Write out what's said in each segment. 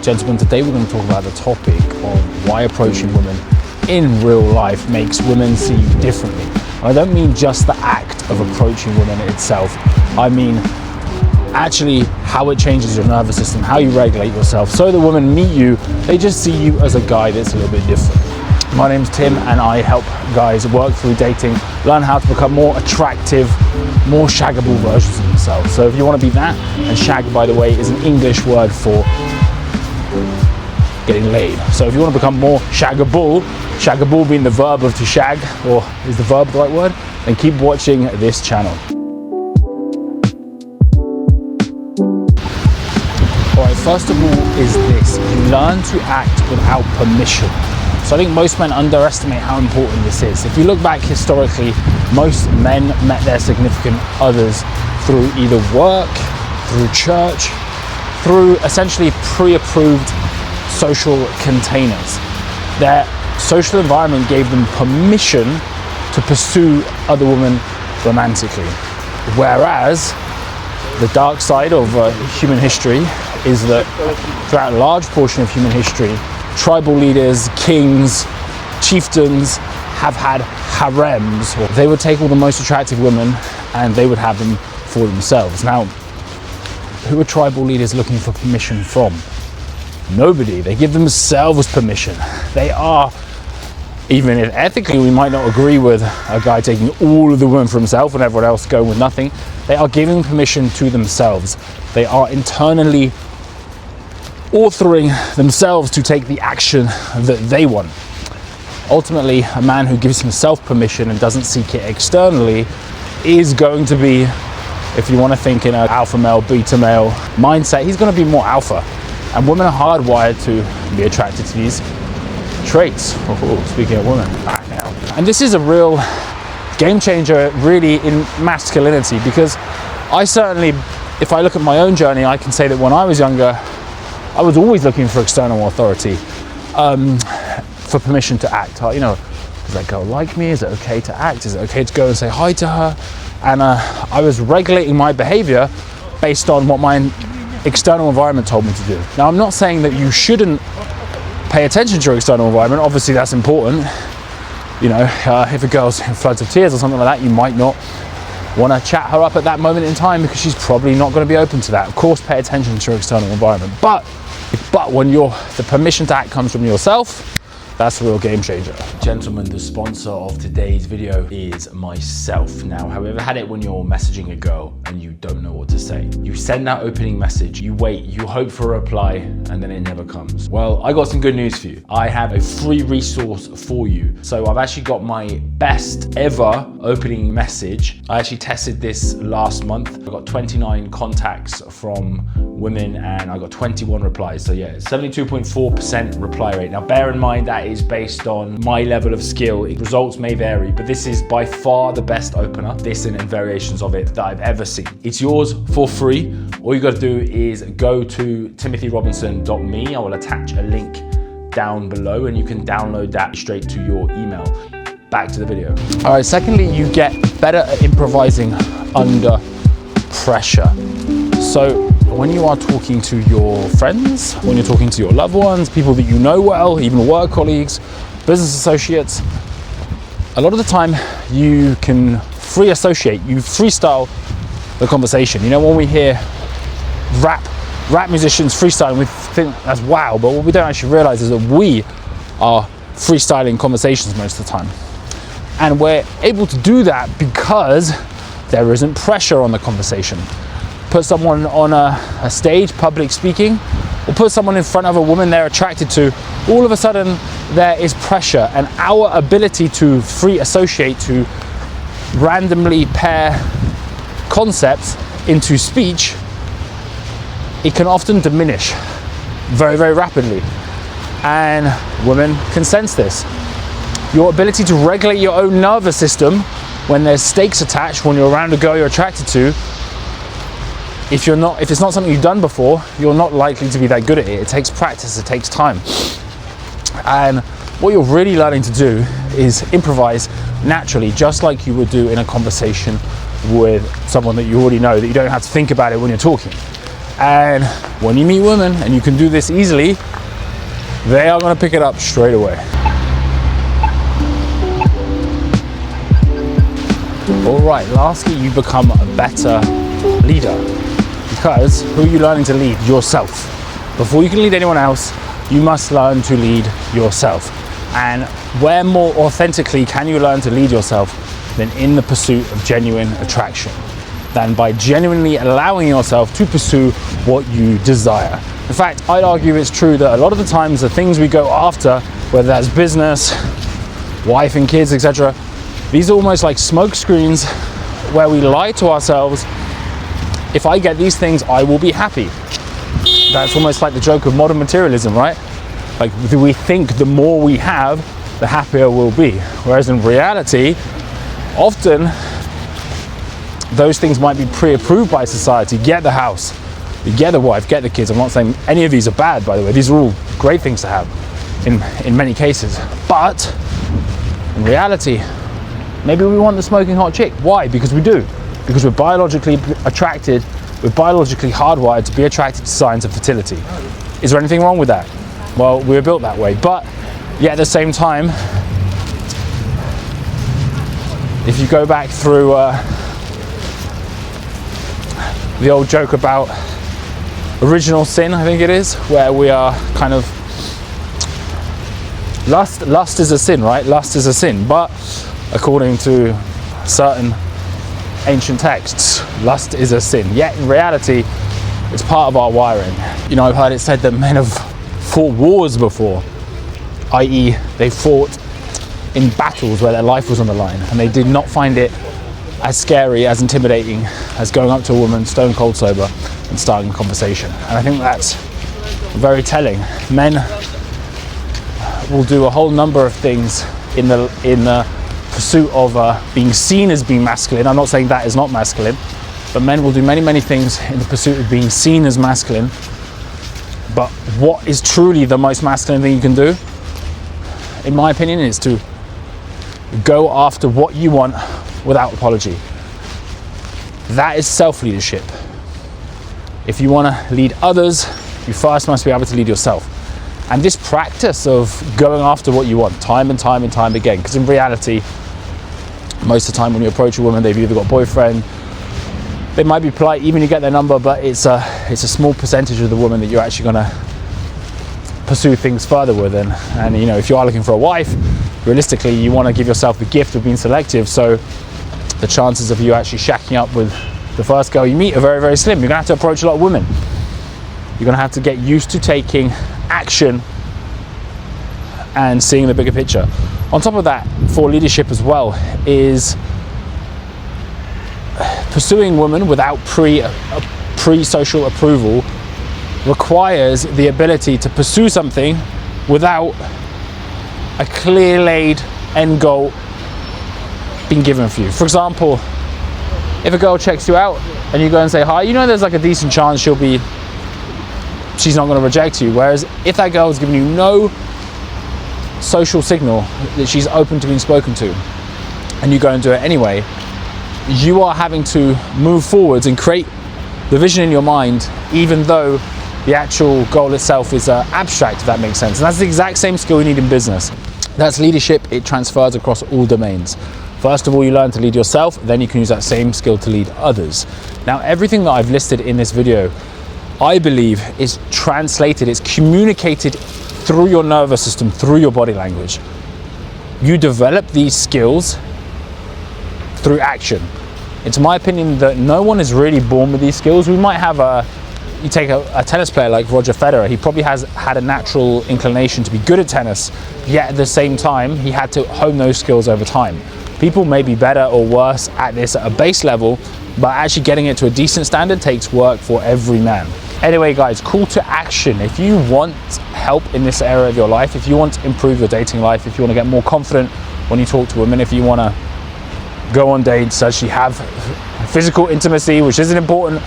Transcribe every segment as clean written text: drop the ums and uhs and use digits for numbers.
Gentlemen, today we're going to talk about the topic of why approaching women in real life makes women see you differently. I don't mean just the act of approaching women itself. I mean actually how it changes your nervous system, how you regulate yourself. So the women meet you, they just see you as a guy that's a little bit different. My name's Tim and I help guys work through dating, learn how to become more attractive, more shaggable versions of themselves. So if you want to be that, and shag, by the way, is an English word for getting laid. So if you want to become more shaggable being the verb of to shag, or is the verb the right word, then keep watching this channel. Alright, first of all is this: you learn to act without permission. So I think most men underestimate how important this is. If you look back historically, most men met their significant others through either work, through church, through essentially pre-approved social containers. Their social environment gave them permission to pursue other women romantically. Whereas the dark side of human history is that throughout a large portion of human history, tribal leaders, kings, chieftains have had harems. They would take all the most attractive women and they would have them for themselves. Now, who are tribal leaders looking for permission from? Nobody. They give themselves permission. They are, even if ethically we might not agree with a guy taking all of the women for himself and everyone else going with nothing, they are giving permission to themselves. They are internally authoring themselves to take the action that they want. Ultimately, a man who gives himself permission and doesn't seek it externally is going to be, if you want to think in an alpha male, beta male mindset, he's going to be more alpha. And women are hardwired to be attracted to these traits. Oh, speaking of women, and this is a real game changer really in masculinity, because I certainly, if I look at my own journey, I can say that when I was younger, I was always looking for external authority, for permission to act. You know, does that girl like me? Is it okay to act? Is it okay to go and say hi to her? And I was regulating my behavior based on what my external environment told me to do. Now, I'm not saying that you shouldn't pay attention to your external environment. Obviously, that's important. You know, if a girl's in floods of tears or something like that, you might not want to chat her up at that moment in time because she's probably not going to be open to that. Of course, pay attention to your external environment. But when the permission to act comes from yourself, that's a real game changer. Gentlemen, the sponsor of today's video is myself. Now, have you ever had it when you're messaging a girl and you don't know what to say? You send that opening message, you wait, you hope for a reply, and then it never comes. Well, I got some good news for you. I have a free resource for you. So I've actually got my best ever opening message. I actually tested this last month. I got 29 contacts from women and I got 21 replies. So yeah, 72.4% reply rate. Now, bear in mind that is based on my level of skill. Results may vary, but this is by far the best opener, this and variations of it, that I've ever seen. It's yours for free. All you got to do is go to timothyrobinson.me. I will attach a link down below and you can download that straight to your email. Back to the video. All right, secondly, you get better at improvising under pressure. So when you are talking to your friends, when you're talking to your loved ones, people that you know well, even work colleagues, business associates, a lot of the time you can free associate, you freestyle the conversation. You know, when we hear rap musicians freestyling, we think that's wow, but what we don't actually realize is that we are freestyling conversations most of the time. And we're able to do that because there isn't pressure on the conversation. Put someone on a stage, public speaking, or put someone in front of a woman they're attracted to, all of a sudden there is pressure, and our ability to free associate, to randomly pair concepts into speech, it can often diminish very, very rapidly. And women can sense this. Your ability to regulate your own nervous system when there's stakes attached, when you're around a girl you're attracted to, if it's not something you've done before, you're not likely to be that good at it. It takes practice, it takes time. And what you're really learning to do is improvise naturally, just like you would do in a conversation with someone that you already know, that you don't have to think about it when you're talking. And when you meet women, and you can do this easily, they are going to pick it up straight away. All right, lastly, you become a better leader, because who are you learning to lead? Yourself. Before you can lead anyone else, you must learn to lead yourself. And where more authentically can you learn to lead yourself than in the pursuit of genuine attraction, than by genuinely allowing yourself to pursue what you desire. In fact, I'd argue it's true that a lot of the times the things we go after, whether that's business, wife and kids, etc., these are almost like smoke screens where we lie to ourselves. If I get these things, I will be happy. That's almost like the joke of modern materialism, right? Like, we think the more we have, the happier we'll be. Whereas in reality, often those things might be pre-approved by society. Get the house, you get the wife, get the kids. I'm not saying any of these are bad, by the way. These are all great things to have in many cases. But in reality, maybe we want the smoking hot chick. Why? Because we do. Because we're biologically attracted, we're biologically hardwired to be attracted to signs of fertility. Is there anything wrong with that? Well, we were built that way. But yet at the same time, if you go back through the old joke about original sin, I think it is, where we are kind of lust is a sin, right? Lust is a sin, but according to certain ancient texts, lust is a sin. Yet in reality, it's part of our wiring. You know, I've heard it said that men have fought wars before, i.e. they fought in battles where their life was on the line, and they did not find it as scary, as intimidating as going up to a woman stone cold sober and starting a conversation. And I think that's very telling. Men will do a whole number of things in the pursuit of being seen as being masculine. I'm not saying that is not masculine, but men will do many things in the pursuit of being seen as masculine. But what is truly the most masculine thing you can do, in my opinion, is to go after what you want without apology. That is self-leadership. If you want to lead others, you first must be able to lead yourself. And this practice of going after what you want time and time again, because in reality, most of the time when you approach a woman, they've either got a boyfriend, they might be polite, even you get their number, but it's a small percentage of the woman that you're actually going to pursue things further with. And you know, if you are looking for a wife, realistically, you want to give yourself the gift of being selective, so the chances of you actually shacking up with the first girl you meet are very slim. You're going to have to approach a lot of women. You're going to have to get used to taking action and seeing the bigger picture. On top of that, for leadership as well, is pursuing women without pre-social approval requires the ability to pursue something without a clear laid end goal being given for you. For example, if a girl checks you out and you go and say hi, you know there's like a decent chance she's not going to reject you. Whereas if that girl is giving you no social signal that she's open to being spoken to, and you go and do it anyway, you are having to move forwards and create the vision in your mind, even though the actual goal itself is abstract, if that makes sense. And that's the exact same skill you need in business. That's leadership. It transfers across all domains. First of all, you learn to lead yourself, then you can use that same skill to lead others. Now, everything that I've listed in this video, I believe, is translated, it's communicated through your nervous system, through your body language. You develop these skills through action. It's my opinion that no one is really born with these skills. We might have you take a tennis player like Roger Federer, he probably has had a natural inclination to be good at tennis, yet at the same time, he had to hone those skills over time. People may be better or worse at this at a base level, but actually getting it to a decent standard takes work for every man. Anyway, guys, call to action. If you want help in this area of your life, if you want to improve your dating life, if you want to get more confident when you talk to women, if you want to go on dates, actually have physical intimacy, which is an important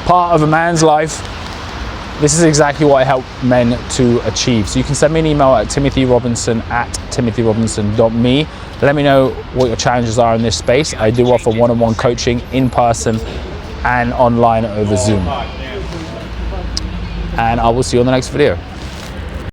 part of a man's life, this is exactly what I help men to achieve. So you can send me an email at timothyrobinson@timothyrobinson.me. Let me know what your challenges are in this space. I do offer one-on-one coaching in person and online over Zoom. and I will see you on the next video.